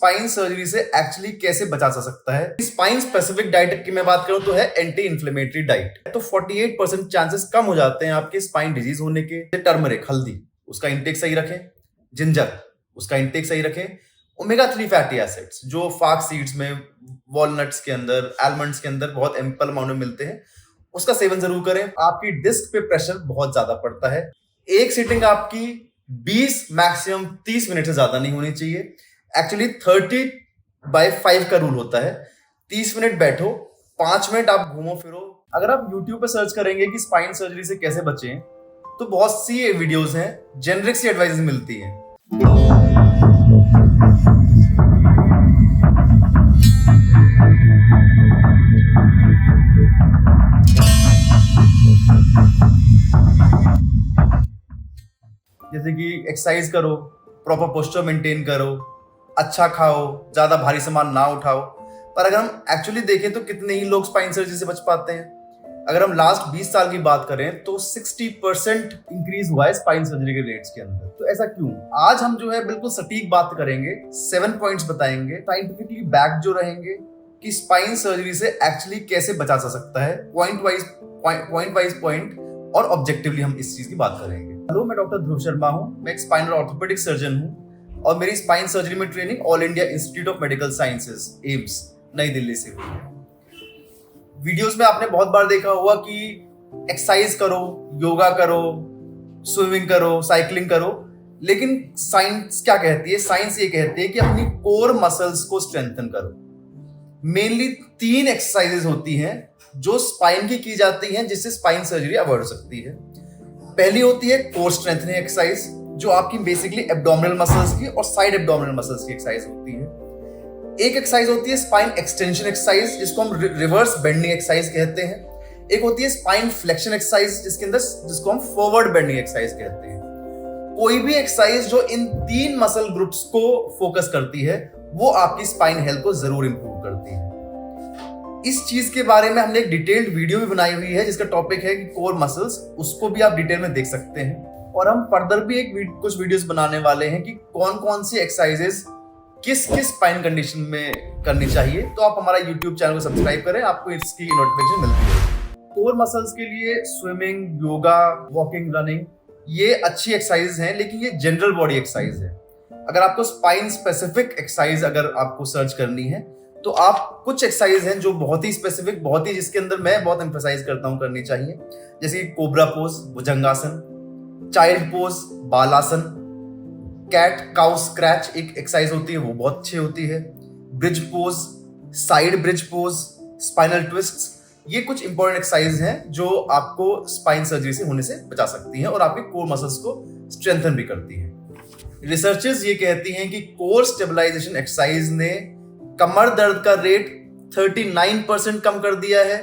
Spine surgery से actually कैसे बचा जा सकता है। स्पाइन स्पेसिफिक डाइट की मैं बात करूं तो है एंटी इन्फ्लेमेटरी डाइट। तो 48% चांसेस कम हो जाते हैं आपके स्पाइन डिजीज होने के। टर्मरिक हल्दी, उसका इंटेक सही रखें। जिंजर, उसका इंटेक सही रखें। ओमेगा 3 फैटी एसिड्स जो फाक्स सीड्स में, वॉलनट्स के अंदर, आलमंड्स के अंदर बहुत एम्पल अमाउंट में मिलते हैं, उसका सेवन जरूर करें। आपकी डिस्क पे प्रेशर बहुत ज्यादा पड़ता है। एक सीटिंग आपकी 20 मैक्सिमम 30 मिनट से ज्यादा नहीं होनी चाहिए। एक्चुअली 30/5 का रूल होता है। 30 मिनट बैठो, 5 मिनट आप घूमो फिरो। अगर आप YouTube पे सर्च करेंगे कि स्पाइन सर्जरी से कैसे बचें, तो बहुत सी वीडियोस हैं, जेनरिक सी एडवाइस मिलती है। जैसे कि एक्सरसाइज करो, प्रॉपर पोस्चर मेंटेन करो, अच्छा खाओ, ज्यादा भारी सामान ना उठाओ। पर अगर हम एक्चुअली देखें तो कितने ही लोग स्पाइन सर्जरी से बच पाते हैं। अगर हम लास्ट 20 साल की बात करें तो 60% इंक्रीज हुआ है स्पाइन सर्जरी के रेट्स के अंदर। तो ऐसा क्यों? आज हम जो है बिल्कुल सटीक बात करेंगे, 7 पॉइंट्स बताएंगे, साइंटिफिकली बैक जो रहेंगे कि स्पाइन सर्जरी से एक्चुअली कैसे बचा जा सकता है। पॉइंट वाइज पॉइंट और ऑब्जेक्टिवली हम इस चीज की बात करेंगे। हेलो, मैं डॉक्टर ध्रुव शर्मा हूं। मैं एक स्पाइनल ऑर्थोपेडिक सर्जन हूं और मेरी स्पाइन सर्जरी में training all India institute of medical sciences AIIMS नई दिल्ली से हुई है। वीडियोस में आपने बहुत बार देखा होगा कि एक्सरसाइज करो, योगा करो, स्विमिंग करो, साइकिलिंग करो, लेकिन साइंस क्या कहती है? साइंस ये कहती है कि अपनी कोर मसल्स को स्ट्रेंथन करो। मेनली 3 एक्सरसाइजेज होती हैं जो स्पाइन की जाती हैं, जिससे स्पाइन सर्जरी अवॉइड हो सकती है। पहली होती है कोर स्ट्रेंथनिंग एक्सरसाइज, जो आपकी बेसिकली एब्डोमिनल मसल्स की और साइड एब्डोमिनल मसल्स की एक्सरसाइज होती है। एक एक्सरसाइज होती है स्पाइन एक्सटेंशन एक्सरसाइज, जिसको हम रिवर्स बेंडिंग एक्सरसाइज कहते हैं। एक होती है स्पाइन फ्लेक्शन एक्सरसाइज, जिसको हम फॉरवर्ड बेंडिंग एक्सरसाइज कहते हैं। कोई भी एक्सरसाइज जो इन 3 मसल ग्रुप्स को फोकस करती है, वो आपकी स्पाइन हेल्थ को जरूर इंप्रूव करती है। इस चीज के बारे में हमने एक डिटेल्ड वीडियो भी बनाई हुई है, जिसका टॉपिक है कि कोर मसल्स, उसको भी आप डिटेल में देख सकते हैं। और हम फर्दर भी कुछ वीडियोस बनाने वाले हैं कि कौन कौन सी एक्सरसाइजेस किस स्पाइन कंडीशन में करनी चाहिए। तो आप हमारा YouTube चैनल को सब्सक्राइब करें, आपको इसकी नोटिफिकेशन मिलती है। कोर मसल्स के लिए स्विमिंग, योगा, वॉकिंग, रनिंग, ये अच्छी एक्सरसाइज हैं, लेकिन ये जनरल बॉडी एक्सरसाइज है। अगर आपको स्पाइन स्पेसिफिक एक्सरसाइज अगर आपको सर्च करनी है, तो आप कुछ एक्सरसाइज हैं जो बहुत ही स्पेसिफिक, बहुत ही, जिसके अंदर मैं बहुत एम्फसाइज करता हूं करनी चाहिए। जैसे कि कोबरा पोज, भुजंगासन, चाइल्ड पोज, बालासन, कैट काउ स्क्रैच एक एक्सरसाइज होती है, वो बहुत अच्छी होती है। Bridge pose, side bridge pose, spinal twists, ये कुछ इंपॉर्टेंट एक्सरसाइज हैं जो आपको स्पाइन सर्जरी से होने से बचा सकती हैं और आपके कोर मसल्स को स्ट्रेंथन भी करती हैं। रिसर्चेस ये कहती हैं कि कोर स्टेबलाइजेशन एक्सरसाइज ने कमर दर्द का रेट 39% कम कर दिया है,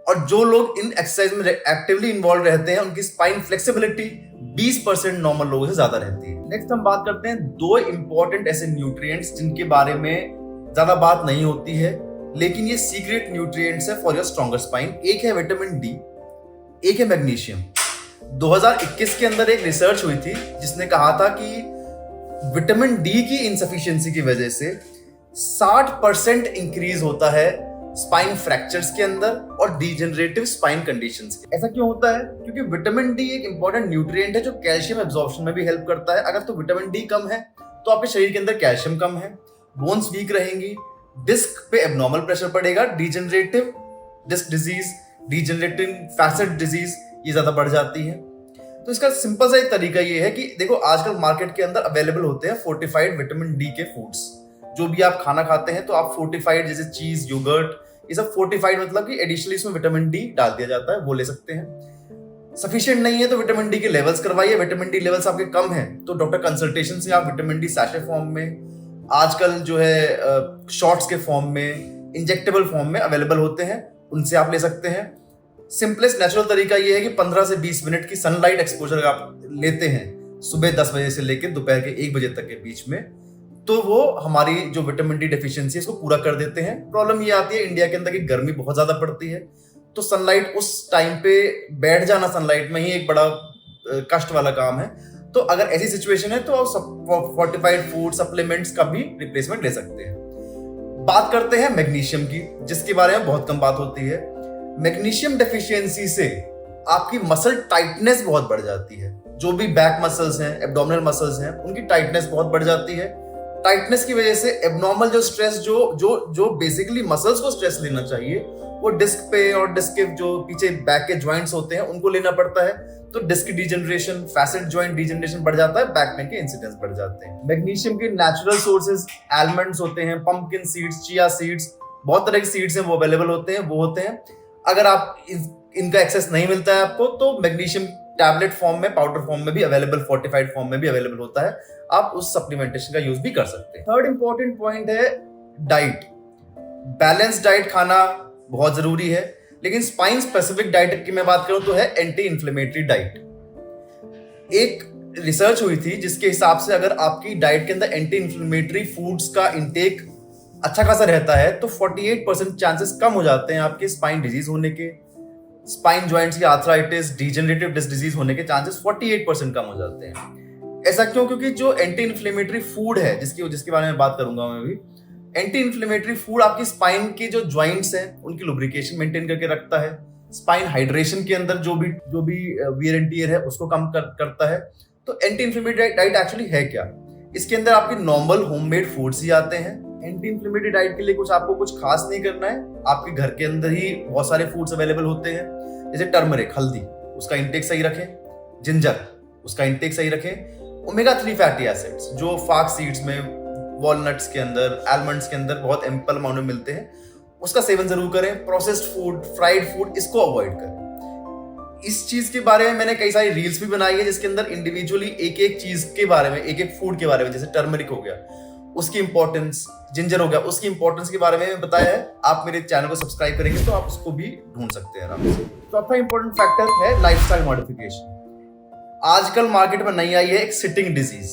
और जो लोग इन एक्सरसाइज में एक्टिवली इन्वॉल्व रहते हैं, उनकी स्पाइन फ्लेक्सिबिलिटी 20% नॉर्मल लोगों से ज्यादा रहती है। नेक्स्ट हम बात करते हैं 2 इंपॉर्टेंट ऐसे न्यूट्रिएंट्स जिनके बारे में ज्यादा बात नहीं होती है, लेकिन ये सीक्रेट न्यूट्रिएंट्स है फॉर योर स्ट्रॉन्गर स्पाइन। एक है विटामिन डी, एक है मैग्नीशियम। 2021 के अंदर एक रिसर्च हुई थी जिसने कहा था कि विटामिन डी की इनसफिशियंसी की वजह से 60% इंक्रीज होता है स्पाइन फ्रैक्चर्स के अंदर और डीजेनरेटिव स्पाइन कंडीशंस के। ऐसा क्यों होता है? क्योंकि विटामिन डी एक इंपॉर्टेंट न्यूट्रिएंट है जो कैल्शियम एब्जॉर्प्शन में भी हेल्प करता है। अगर तो विटामिन डी कम है तो आपके शरीर के अंदर कैल्शियम कम है, बोन्स वीक रहेंगी, डिस्क पे एबनॉर्मल प्रेशर पड़ेगा, degenerative disc disease, degenerative facet disease ये ज्यादा बढ़ जाती है। तो इसका सिंपल सा एक तरीका ये है कि देखो, आजकल मार्केट के अंदर अवेलेबल होते हैं फोर्टिफाइड विटामिन डी के फूड्स। जो भी आप खाना खाते हैं तो आप फोर्टिफाइड, जैसे चीज, योगर्ट, ये सब फोर्टिफाइड मतलब कि एडिशनली इसमें विटामिन डी डाल दिया जाता है, वो ले सकते हैं। सफिशिएंट नहीं है तो विटामिन डी के लेवल्स करवाइए। विटामिन डी लेवल्स आपके कम हैं तो डॉक्टर कंसल्टेशन से आप विटामिन डी सैशे फॉर्म में, आजकल जो है शॉट्स के फॉर्म में, इंजेक्टेबल फॉर्म में अवेलेबल होते हैं, उनसे आप ले सकते हैं। सिंपलेस्ट नेचुरल तरीका ये है कि 15 से 20 मिनट की सनलाइट एक्सपोजर आप लेते हैं सुबह 10 बजे से लेकर दोपहर के 1 बजे तक के बीच में, तो वो हमारी जो विटामिन डी डेफिशिएंसी है इसको पूरा कर देते हैं। प्रॉब्लम ये आती है इंडिया के अंदर की गर्मी बहुत ज्यादा पड़ती है, तो सनलाइट उस टाइम पे बैठ जाना सनलाइट में ही एक बड़ा कष्ट वाला काम है। तो अगर ऐसी सिचुएशन है तो आप फोर्टिफाइड फूड सप्लीमेंट्स का भी रिप्लेसमेंट ले सकते हैं। बात करते हैं मैग्नीशियम की, जिसके बारे में बहुत कम बात होती है। मैग्नीशियम डेफिशिएंसी से आपकी मसल टाइटनेस बहुत बढ़ जाती है। जो भी बैक मसल्स हैं, एब्डोमिनल मसल्स हैं, उनकी टाइटनेस बहुत बढ़ जाती है। टाइटनेस की वजह से एबनॉर्मल जो स्ट्रेस जो बेसिकली मसल्स को स्ट्रेस लेना चाहिए वो डिस्क पे और डिस्क के जो पीछे बैक के जॉइंट्स होते हैं उनको लेना पड़ता है। तो disc degeneration, facet joint degeneration बढ़ जाता है, बैक पेन के इंसिडेंस बढ़ जाते हैं। मैग्नीशियम के नेचुरल सोर्सेज आलमंड्स होते हैं, पंपकिन सीड्स, चिया सीड्स, बहुत तरह के सीड्स हैं वो अवेलेबल होते हैं, वो होते हैं। अगर आप इनका एक्सेस नहीं मिलता है आपको तो मैग्नीशियम टैबलेट फॉर्म में, पाउडर फॉर्म में भी अवेलेबल, फोर्टिफाइड फॉर्म में भी अवेलेबल होता है। आप उस सप्लीमेंटेशन का यूज भी कर सकते हैं। थर्ड इंपॉर्टेंट पॉइंट है डाइट। बैलेंस डाइट खाना बहुत जरूरी है, लेकिन स्पाइन स्पेसिफिक डाइट की मैं बात करूं तो है एंटी इंफ्लेमेटरी डाइट। एक रिसर्च हुई थी जिसके हिसाब से अगर आपकी डाइट के अंदर एंटी इंफ्लेमेटरी फूड्स का इंटेक अच्छा खासा रहता है तो 48% चांसेस कम हो जाते हैं आपके स्पाइन डिजीज होने के, स्पाइन जॉइंट्स की आर्थराइटिस, डिजेनरेटिव डिस्क डिजीज होने के चांसेस 48% कम हो जाते हैं। ऐसा क्यों? क्योंकि जो एंटी इंफ्लेमेटरी फूड है, जिसके बारे में बात करूंगा मैं भी, एंटी इंफ्लेमेटरी फूड आपकी स्पाइन के जो जॉइंट्स हैं उनकी लुब्रिकेशन मेंटेन करके रखता है। स्पाइन हाइड्रेशन के अंदर जो भी वियर एंड टियर है उसको कम करता है। तो एंटी इंफ्लेमेटरी डाइट एक्चुअली है क्या? इसके अंदर आपके नॉर्मल होममेड फूड्स ही आते हैं। एंटी इंफ्लेमेटरी डाइट के लिए आपको कुछ खास नहीं करना है। आपके घर के अंदर ही बहुत सारे फूड्स अवेलेबल होते हैं, जैसे टर्मरिक, हल्दी, उसका इंटेक सही रखें, जिंजर, उसका इंटेक सही रखें, ओमेगा 3 फैटी एसिड्स जो फाक्स सीड्स में, वॉलनट्स के अंदर, आलमंड्स के अंदर बहुत एम्पल अमाउंट में मिलते हैं, उसका सेवन जरूर करें। प्रोसेस्ड फूड, फ्राइड फूड, इसको अवॉइड करें। इस चीज के बारे में मैंने कई सारी रील्स भी बनाई है जिसके अंदर इंडिविजुअली एक एक चीज के बारे में, एक एक फूड के बारे में, जैसे टर्मरिक हो गया उसकी इंपॉर्टेंस, जिंजर हो गया उसकी इंपॉर्टेंस के बारे में बताया है। आप मेरे चैनल को सब्सक्राइब करेंगे तो आप उसको भी ढूंढ सकते हैं आराम से। चौथा इंपॉर्टेंट फैक्टर है लाइफस्टाइल मॉडिफिकेशन। आजकल मार्केट में नई आई है एक सिटिंग डिजीज।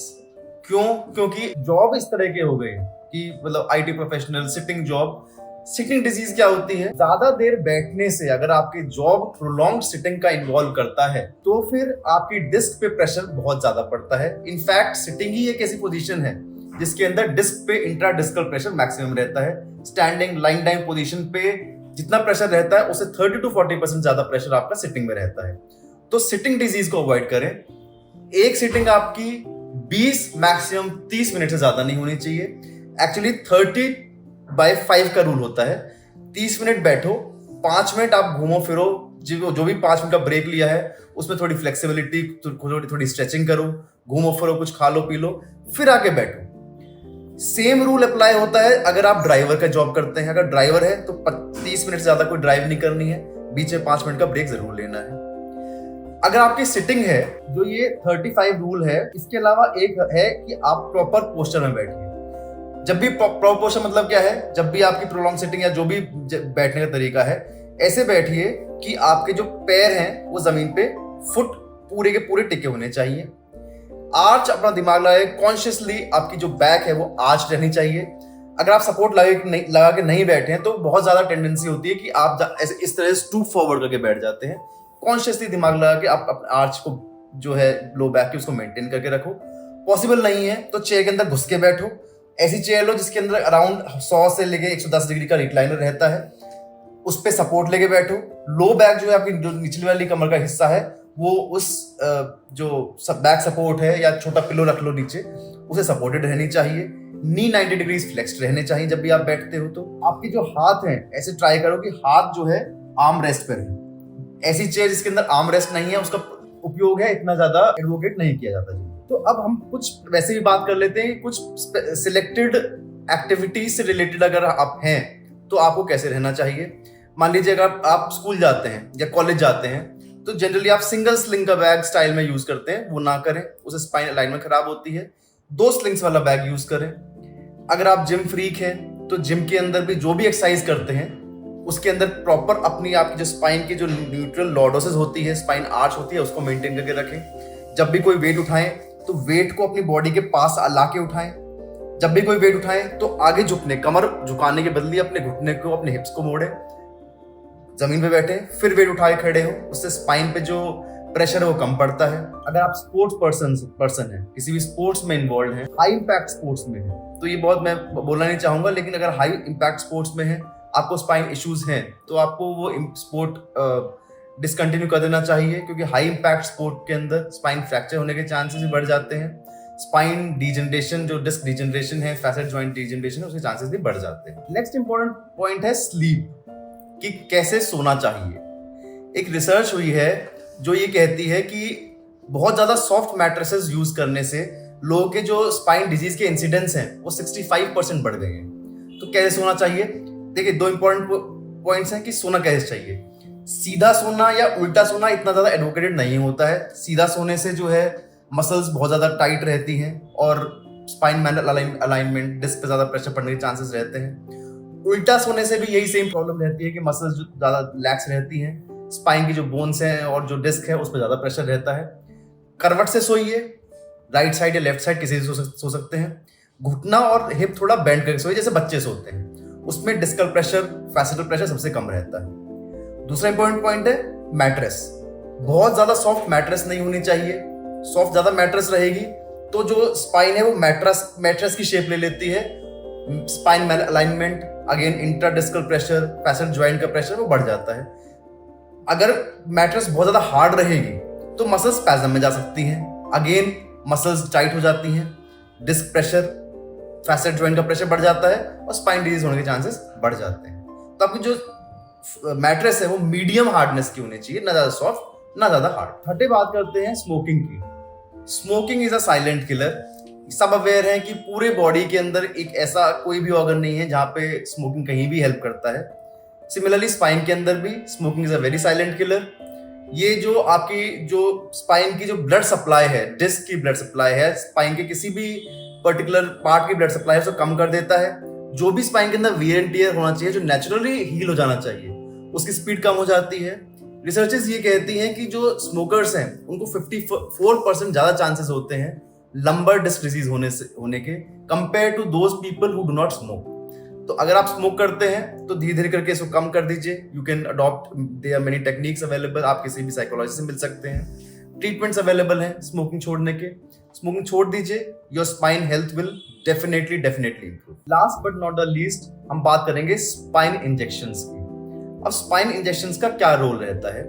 क्यों? क्योंकि जॉब इस तरह के हो गए कि मतलब IT professional, sitting job. Sitting disease क्या होती है? ज्यादा देर बैठने से अगर आपकी जॉब प्रोलॉन्ग्ड सिटिंग का इन्वॉल्व करता है तो फिर आपकी डिस्क पे प्रेशर बहुत ज्यादा पड़ता है। इनफैक्ट सिटिंग ही एक ऐसी पोजीशन है जिसके अंदर डिस्क पे इंट्राडिस्कल प्रेशर मैक्सिमम रहता है। स्टैंडिंग, लाइन डाउन पोजीशन पे जितना प्रेशर रहता है उससे 30 to 40% ज्यादा प्रेशर आपका सिटिंग में रहता है। तो सिटिंग डिजीज को अवॉइड करें। एक सिटिंग आपकी 20 मैक्सिमम 30 मिनट से ज्यादा नहीं होनी चाहिए। एक्चुअली 30/5 का रूल होता है। 30 मिनट बैठो, 5 मिनट आप घूमो फिरो, जो भी 5 मिनट का ब्रेक लिया है उसमें थोड़ी फ्लेक्सिबिलिटी, थोड़ी स्ट्रेचिंग करो, घूमो फिरो, कुछ खा लो पी लो, फिर आके बैठो। सेम रूल अप्लाई होता है अगर आप ड्राइवर का जॉब करते हैं। अगर ड्राइवर है तो 30 मिनट से ज्यादा कोई ड्राइव नहीं करनी है, बीच में 5 मिनट का ब्रेक जरूर लेना है। अगर आपकी सिटिंग है, जो ये 35 रूल है, इसके अलावा एक है कि आप प्रॉपर पोस्चर में बैठिए। जब भी प्रॉपर पोस्चर मतलब क्या है? जब भी आपकी प्रोलॉन्ग सिटिंग या जो भी बैठने का तरीका है, ऐसे बैठिए कि आपके जो पैर हैं वो जमीन पे फुट पूरे के पूरे टिके होने चाहिए। आर्च अपना दिमाग लगाए, कॉन्शियसली आपकी जो बैक है वो आर्च रहनी चाहिए। अगर आप सपोर्ट लगा के नहीं बैठे हैं तो बहुत ज्यादा टेंडेंसी होती है कि आप ऐसे इस तरह से स्टूप फॉरवर्ड करके बैठ जाते हैं। कॉन्शियसली दिमाग लगा के आप अपने आर्च को जो है लो बैक की उसको मेंटेन करके रखो। पॉसिबल नहीं है तो चेयर के अंदर घुस के बैठो। ऐसी चेयर लो जिसके अंदर अराउंड 100 से लेके 110 डिग्री का रिक्लाइनर रहता है, उस पे सपोर्ट लेके बैठो। लो बैक जो है आपकी जो निचली वाली कमर का हिस्सा है वो उस जो बैक सपोर्ट है या छोटा पिलो रख लो नीचे, उसे सपोर्टेड रहनी चाहिए। नी 90 डिग्रीज फ्लेक्स्ड रहने चाहिए जब भी आप बैठते हो। तो आपके जो हाथ हैं ऐसे ट्राई करो कि हाथ जो है आर्म रेस्ट पे रहे। ऐसी चेयर जिसके अंदर आर्म रेस्ट नहीं है उसका उपयोग है इतना ज्यादा एडवोकेट नहीं किया जाता। तो अब हम कुछ वैसे भी बात कर लेते हैं, कुछ सिलेक्टेड एक्टिविटीज से रिलेटेड अगर आप हैं तो आपको कैसे रहना चाहिए। मान लीजिए अगर आप स्कूल जाते हैं या कॉलेज जाते हैं तो जनरली आप सिंगल स्लिंग का बैग स्टाइल में यूज करते हैं, वो ना करें, उससे स्पाइन अलाइनमेंट खराब होती है। 2 स्लिंग्स वाला बैग यूज करें। अगर आप जिम फ्रीक हैं तो जिम के अंदर भी जो भी एक्सरसाइज करते हैं उसके अंदर प्रॉपर अपनी आपकी जो स्पाइन की जो न्यूट्रल लॉर्डोसिस होती है, स्पाइन आर्च होती है, उसको मेंटेन करके रखें। जब भी कोई वेट उठाएं तो वेट को अपनी बॉडी के पास ला के उठाएं। जब भी कोई वेट उठाएं तो आगे झुकने, कमर झुकाने के बदले अपने घुटने को, अपने हिप्स को मोड़े, जमीन पे बैठे, फिर वेट उठाए खड़े हो। उससे स्पाइन पे जो प्रेशर वो कम पड़ता है। अगर आप स्पोर्ट्स पर्सन है, किसी भी स्पोर्ट्स में इन्वॉल्व है, हाई इम्पैक्ट स्पोर्ट्स में है, तो ये बहुत मैं बोलना नहीं चाहूंगा, लेकिन अगर हाई इम्पैक्ट स्पोर्ट्स में है, आपको स्पाइन इश्यूज हैं, तो आपको वो स्पोर्ट डिसकंटिन्यू कर देना चाहिए, क्योंकि हाई इम्पैक्ट स्पोर्ट के अंदर स्पाइन फ्रैक्चर होने के चांसेस भी बढ़ जाते हैं। स्पाइन डिजनरेशन, जो डिस्क डिजनरेशन है, फैसेट जॉइंट डिजनरेशन है, उसके चांसेस भी बढ़ जाते हैं। नेक्स्ट इंपॉर्टेंट पॉइंट है स्लीप, कि कैसे सोना चाहिए। एक रिसर्च हुई है जो ये कहती है कि बहुत ज्यादा सॉफ्ट मैट्रेसेस यूज करने से लोगों के जो स्पाइन डिजीज के इंसिडेंस हैं वो 65% बढ़ गए हैं। तो कैसे सोना चाहिए? देखिए, दो इंपॉर्टेंट पॉइंट्स हैं कि सोना कैसे चाहिए। सीधा सोना या उल्टा सोना इतना ज्यादा एडवोकेटेड नहीं होता है। सीधा सोने से जो है मसल्स बहुत ज्यादा टाइट रहती हैं और स्पाइन अलाइनमेंट, डिस्क पे ज्यादा प्रेशर पड़ने के चांसेस रहते हैं। उल्टा सोने से भी यही सेम प्रॉब्लम रहती है कि मसल्स जो ज्यादा रिलैक्स रहती हैं, स्पाइन की जो बोन्स हैं और जो डिस्क है उस पर ज्यादा प्रेशर रहता है। करवट से सोइए, राइट साइड या लेफ्ट साइड किसी से सो सकते हैं। घुटना और हिप थोड़ा बेंड करके सोइए, जैसे बच्चे सोते हैं, उसमें डिस्कल प्रेशर, फैसेटल प्रेशर सबसे कम रहता है। दूसरा इंपॉर्टेंट पॉइंट है मैट्रेस। बहुत ज्यादा सॉफ्ट मैट्रेस नहीं होनी चाहिए। सॉफ्ट ज्यादा मैट्रेस रहेगी तो जो स्पाइन है वो मैट्रेस की शेप ले लेती है। Spine alignment, again intradiscal pressure, facet joint का प्रेशर वो बढ़ जाता है। अगर मैट्रेस बहुत ज्यादा हार्ड रहेगी तो मसल्स स्पैज़म में जा सकती हैं, अगेन मसल्स टाइट हो जाती हैं, डिस्क प्रेशर, फैसेट जॉइंट का प्रेशर बढ़ जाता है और स्पाइन डिजीज होने के चांसेस बढ़ जाते हैं। तो आपकी जो मैट्रेस है वो मीडियम हार्डनेस की होनी चाहिए, ना ज्यादा सॉफ्ट ना ज्यादा हार्ड। छठे बात करते हैं स्मोकिंग की। Smoking is a silent killer. सब अवेयर हैं कि पूरे बॉडी के अंदर एक ऐसा कोई भी ऑर्गन नहीं है जहां पे स्मोकिंग कहीं भी हेल्प करता है। सिमिलरली स्पाइन के अंदर भी smoking is a very silent killer. ये जो आपकी जो स्पाइन की जो ब्लड सप्लाई है, डिस्क की ब्लड सप्लाई है, स्पाइन के किसी भी पर्टिकुलर पार्ट की ब्लड सप्लाई है उसको कम कर देता है। जो भी स्पाइन के अंदर वियर एंड टियर होना चाहिए, जो नेचुरली हील हो जाना चाहिए, उसकी स्पीड कम हो जाती है। रिसर्चेस ये कहती हैं कि जो स्मोकर्स हैं उनको 54% ज्यादा चांसेस होते हैं लंबर डिस्क डिजीज होने के compare to those people who do not smoke. तो अगर आप स्मोक करते हैं तो धीरे धीरे करके इसको कम कर दीजिए। You can adopt, there are many techniques available. आप किसी भी साइकोलॉजिस्ट से मिल सकते हैं, ट्रीटमेंट्स अवेलेबल हैं स्मोकिंग छोड़ने के। स्मोकिंग छोड़ दीजिए, your spine health will definitely improve. Last but not the least हम बात करेंगे स्पाइन इंजेक्शंस की। अब स्पाइन इंजेक्शंस का क्या रोल रहता है?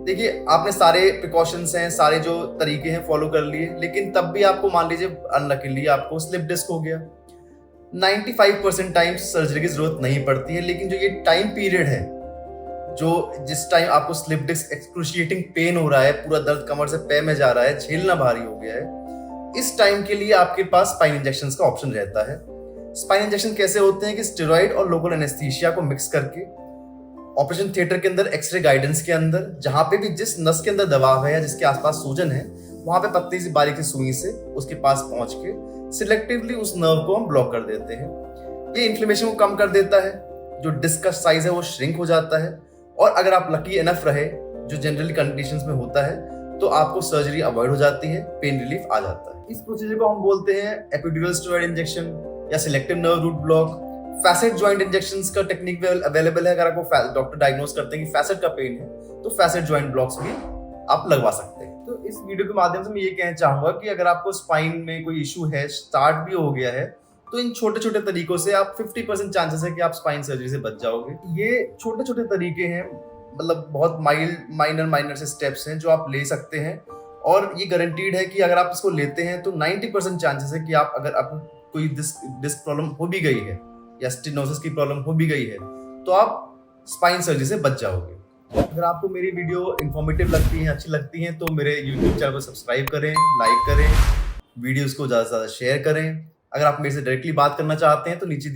देखिए, आपने सारे प्रिकॉशंस हैं, सारे जो तरीके हैं फॉलो कर लिए, लेकिन तब भी आपको मान लीजिए अनलकीली आपको स्लिप डिस्क हो गया। 95% टाइम्स सर्जरी की जरूरत नहीं पड़ती है, लेकिन जो ये टाइम पीरियड है, जो जिस टाइम आपको स्लिप डिस्क एक्सक्रूशिएटिंग पेन हो रहा है, पूरा दर्द कमर से पैर में जा रहा है, झेलना भारी हो गया है, इस टाइम के लिए आपके पास स्पाइन इंजेक्शंस का ऑप्शन रहता है। स्पाइन इंजेक्शन कैसे होते हैं कि स्टेरॉइड और लोकल एनेस्थीसिया को मिक्स करके ऑपरेशन थिएटर के अंदर एक्सरे गाइडेंस के अंदर, जहां पे भी जिस नस के अंदर दबाव है या जिसके आसपास सूजन है, वहां पे पतली सी बारीक सी सुई से उसके पास पहुंच के सिलेक्टिवली उस नर्व को हम ब्लॉक कर देते हैं। ये इन्फ्लेमेशन को कम कर देता है, जो डिस्क का साइज है वो श्रिंक हो जाता है, और अगर आप लकी एनफ रहे, जो जनरली कंडीशंस में होता है, तो आपको सर्जरी अवॉइड हो जाती है, पेन रिलीफ आ जाता है। इस प्रोसीजर को हम बोलते हैं एपिड्यूरल स्टेरॉइड इंजेक्शन या selective nerve root block. Facet joint injections का टेक्निक अवेलेबल है। अगर आपको डॉक्टर डायग्नोज करते हैं कि फैसेट का पेन है, तो फैसेट जॉइंट ब्लॉक्स भी आप लगवा सकते हैं। तो इस वीडियो के माध्यम से मैं ये कहना चाहूंगा कि अगर आपको स्पाइन में कोई इशू है, स्टार्ट भी हो गया है, तो इन छोटे छोटे तरीकों से आप 50% चांसेस है कि आप स्पाइन सर्जरी से बच जाओगे। ये छोटे छोटे तरीके हैं, मतलब बहुत माइनर से स्टेप्स हैं जो आप ले सकते हैं, और ये गारंटीड है कि अगर आप इसको लेते हैं तो 90% चांसेस है कि आप, अगर आपको कोई डिस्क प्रॉब्लम हो भी गई है या स्टेनोसिस की प्रॉब्लम हो भी गई है, तो आप स्पाइन सर्जरी से बच जाओगे। अगर आपको मेरी वीडियो इंफॉर्मेटिव लगती है, अच्छी लगती है, तो मेरे यूट्यूब चैनल को सब्सक्राइब करें, लाइक करें, वीडियोस को ज़्यादा से ज़्यादा शेयर करें। अगर आप मेरे से डायरेक्टली बात करना चाहते हैं तो नीचे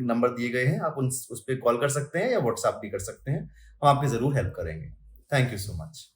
नंबर दिए गए हैं, आप उस पर कॉल कर सकते हैं या व्हाट्सएप भी कर सकते हैं, हम आपकी ज़रूर हेल्प करेंगे। Thank you so much.